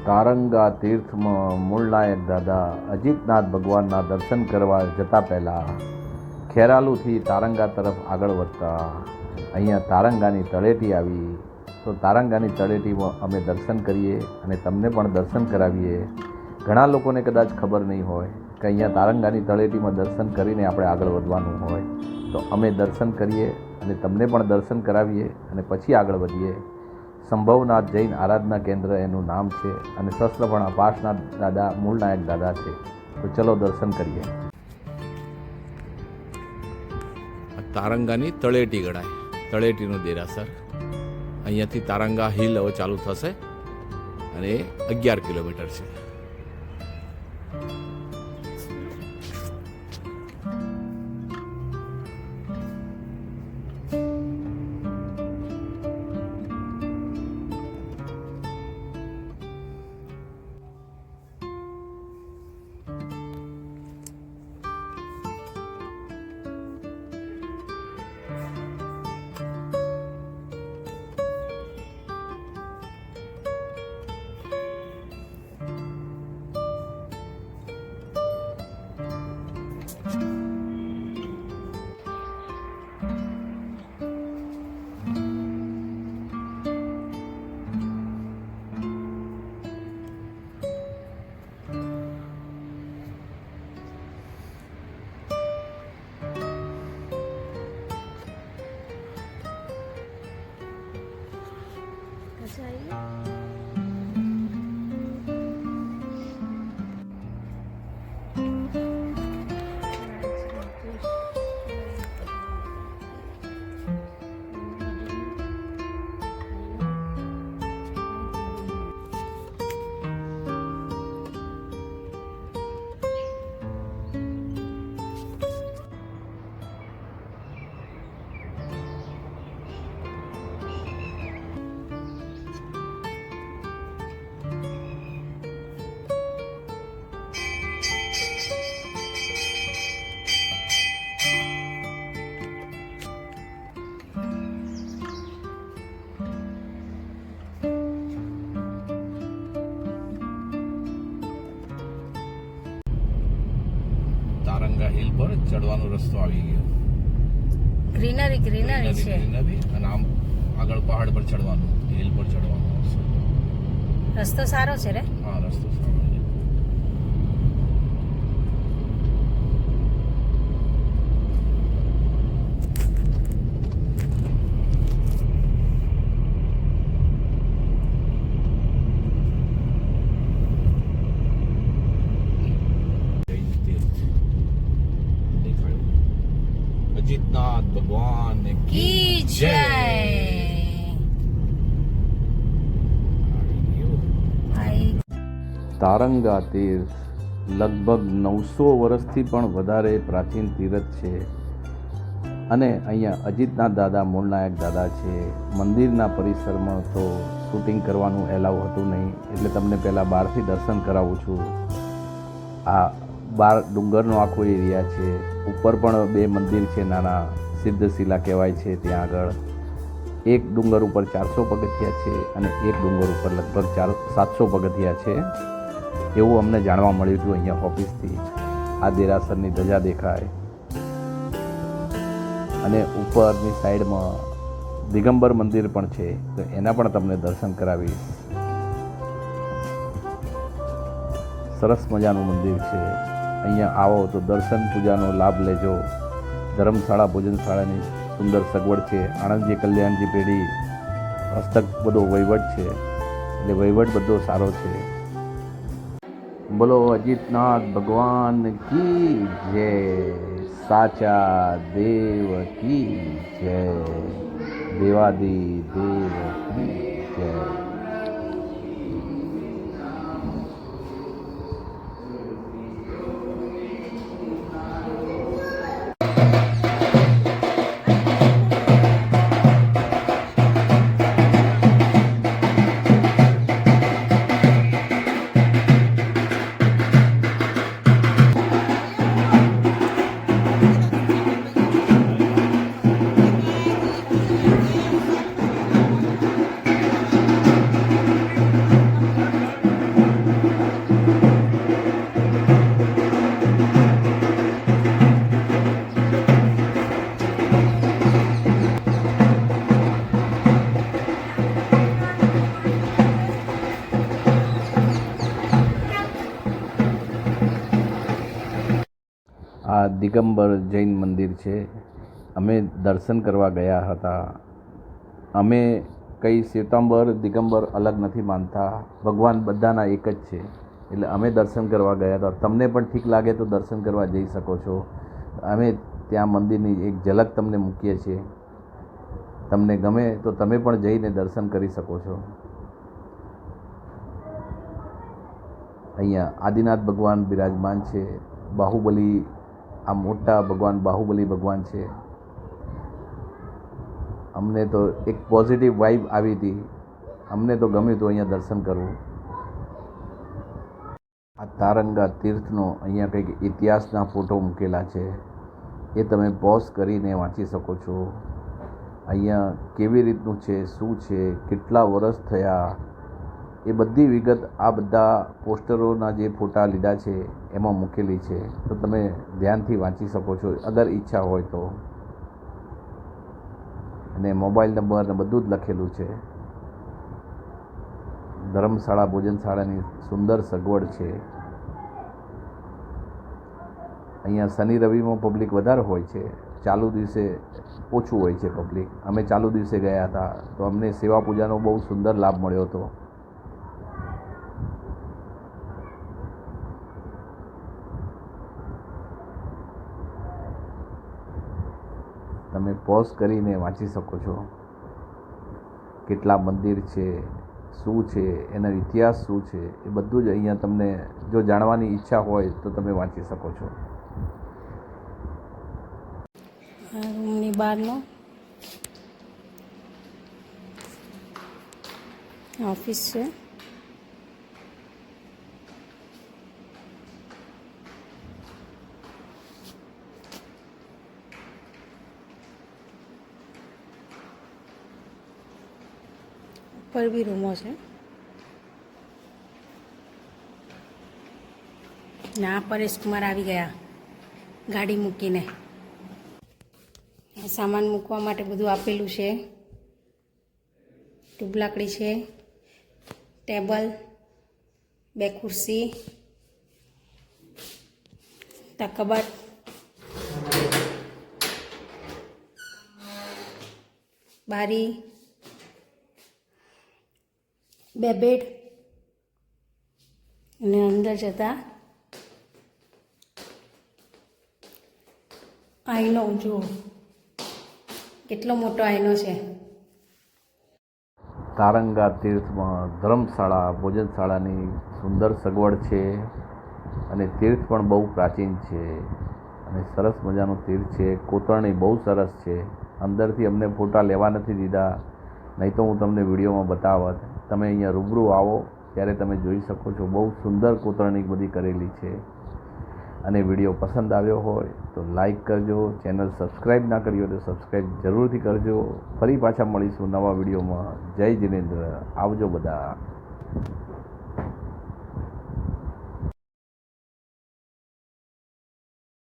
તારંગા તીર્થમાં મૂળનાયક દાદા અજીતનાથ ભગવાનના દર્શન કરવા જતા પહેલાં ખેરાલુથી તારંગા તરફ આગળ વધતા અહીંયા તારંગાની તળેટી આવી. તો તારંગાની તળેટીમાં અમે દર્શન કરીએ અને તમને પણ દર્શન કરાવીએ. ઘણા લોકોને કદાચ ખબર નહીં હોય કે અહીંયા તારંગાની તળેટીમાં દર્શન કરીને આપણે આગળ વધવાનું હોય. તો અમે દર્શન કરીએ અને તમને પણ દર્શન કરાવીએ અને પછી આગળ વધીએ. સંભવનાથ જૈન આરાધના કેન્દ્ર એનું નામ છે અને સસ્ત્રપણા પાસનાથ દાદા મૂળનાયક દાદા છે. તો ચલો દર્શન કરીએ. તારંગાની તળેટી ગણાય, તળેટીનું દેરાસર. અહીંયાથી તારંગા હિલ હવે ચાલુ થશે અને 11 કિલોમીટર છે. તારંગા હિલ પર ચડવાનો રસ્તો આવી ગયો. ગ્રીનરી છે અને આમ આગળ પહાડ પર ચડવાનું, હિલ પર ચડવાનું. રસ્તો સારો છે રે. હા, રસ્તો સારો છે. અજીતનાથ ભગવાન કી જય. તારંગા તીર્થ લગભગ 900 વર્ષથી પણ વધારે પ્રાચીન તીર્થ છે અને અહીંયા અજીતનાથ દાદા મૂળનાયક દાદા છે. મંદિરના પરિસરમાં તો શૂટિંગ કરવાનું એલાવ હતું નહીં, એટલે તમને પહેલાં બહારથી દર્શન કરાવું છું. આ બહાર ડુંગરનો આખો એરિયા છે. ઉપર પણ 2 મંદિર છે નાના, સિદ્ધશિલા કહેવાય છે ત્યાં આગળ. એક ડુંગર ઉપર 400 પગથિયા છે અને એક ડુંગર ઉપર લગભગ 700 પગથિયા છે એવું અમને જાણવા મળ્યું હતું અહીંયા ઓફિસથી. આ દેરાસરની ધજા દેખાય અને ઉપરની સાઈડમાં દિગંબર મંદિર પણ છે, તો એના પણ તમને દર્શન કરાવીશ. સરસ મજાનું મંદિર છે. અહીંયા આવો તો દર્શન પૂજાનો લાભ લેજો. ધર્મશાળા ભોજનશાળાની સુંદર સગવડ છે. આણંદજી કલ્યાણજી પેઢી હસ્તક બધો વહીવટ છે, એટલે વહીવટ બધો સારો છે. બોલો અજીતનાથ ભગવાન કી જય. સાચા દેવ કી જય. દેવાદી દેવ કી જય. આ દિગંબર જૈન મંદિર છે. અમે દર્શન કરવા ગયા હતા. અમે કંઈ શ્વેતાંબર દિગંબર અલગ નથી માનતા, ભગવાન બધાના એક જ છે. એટલે અમે દર્શન કરવા ગયા હતા. તમને પણ ઠીક લાગે તો દર્શન કરવા જઈ શકો છો. અમે ત્યાં મંદિરની એક ઝલક તમને મૂકીએ છીએ. તમને ગમે તો તમે પણ જઈને દર્શન કરી શકો છો. અહીંયા આદિનાથ ભગવાન બિરાજમાન છે. બાહુબલી, આ મોટા ભગવાન બાહુબલી ભગવાન છે. અમને તો એક પોઝિટિવ વાઇબ આવી હતી. અમને તો ગમ્યું હતું અહીંયા દર્શન કરવું. આ તારંગા તીર્થનો અહીંયા કંઈક ઇતિહાસના ફોટો મૂકેલા છે, એ તમે પોઝ કરીને વાંચી શકો છો. અહીંયા કેવી રીતનું છે, શું છે, કેટલા વર્ષ થયા, એ બધી વિગત આ બધા પોસ્ટરોના જે ફોટા લીધા છે એમાં મૂકેલી છે. તો તમે ધ્યાનથી વાંચી શકો છો અગર ઈચ્છા હોય તો. અને મોબાઈલ નંબર ને બધું જ લખેલું છે. ધર્મશાળા ભોજનશાળાની સુંદર સગવડ છે. અહીંયા શનિ રવિમાં પબ્લિક વધારે હોય છે, ચાલુ દિવસે ઓછું હોય છે પબ્લિક. અમે ચાલુ દિવસે ગયા હતા તો અમને સેવા પૂજાનો બહુ સુંદર લાભ મળ્યો હતો. તમે પોઝ કરીને વાંચી શકો છો. કેટલા મંદિર છે, શું છે, એનો ઇતિહાસ શું છે, એ બધું જ અહીંયા તમને જો જાણવાની ઈચ્છા હોય તો તમે વાંચી શકો છો. રૂમની બહારનો ઓફિસ છે. ઉપર બી રૂમો છે. ના પરેશ કુમાર આવી ગયા ગાડી મૂકીને. સામાન મૂકવા માટે બધું આપેલું છે. ટ્યુબ લાકડી છે, ટેબલ, 2 ખુરશી, તા કબાટ, બારી, 2 બેડ અને અંદર જતા આઈનો જુઓ કેટલો મોટો આઈનો છે. તારંગા તીર્થમાં ધર્મશાળા ભોજનશાળાની સુંદર સગવડ છે. અને તીર્થ પણ બહુ પ્રાચીન છે અને સરસ મજાનું તીર્થ છે. કોતરણી બહુ સરસ છે. અંદરથી અમને ફોટા લેવા નથી દીધા, નહીં તો હું તમને વિડીયોમાં બતાવત. તમે અહીંયા રૂબરૂ આવો ત્યારે તમે જોઈ શકો છો. બહુ સુંદર કોતરણી બધી કરેલી છે. અને વિડીયો પસંદ આવ્યો હોય તો લાઈક કરજો. ચેનલ સબસ્ક્રાઈબ ના કરી હોય તો સબસ્ક્રાઈબ જરૂરથી કરજો. ફરી પાછા મળીશું નવા વિડીયોમાં. જય જિનેન્દ્ર. આવજો બધા.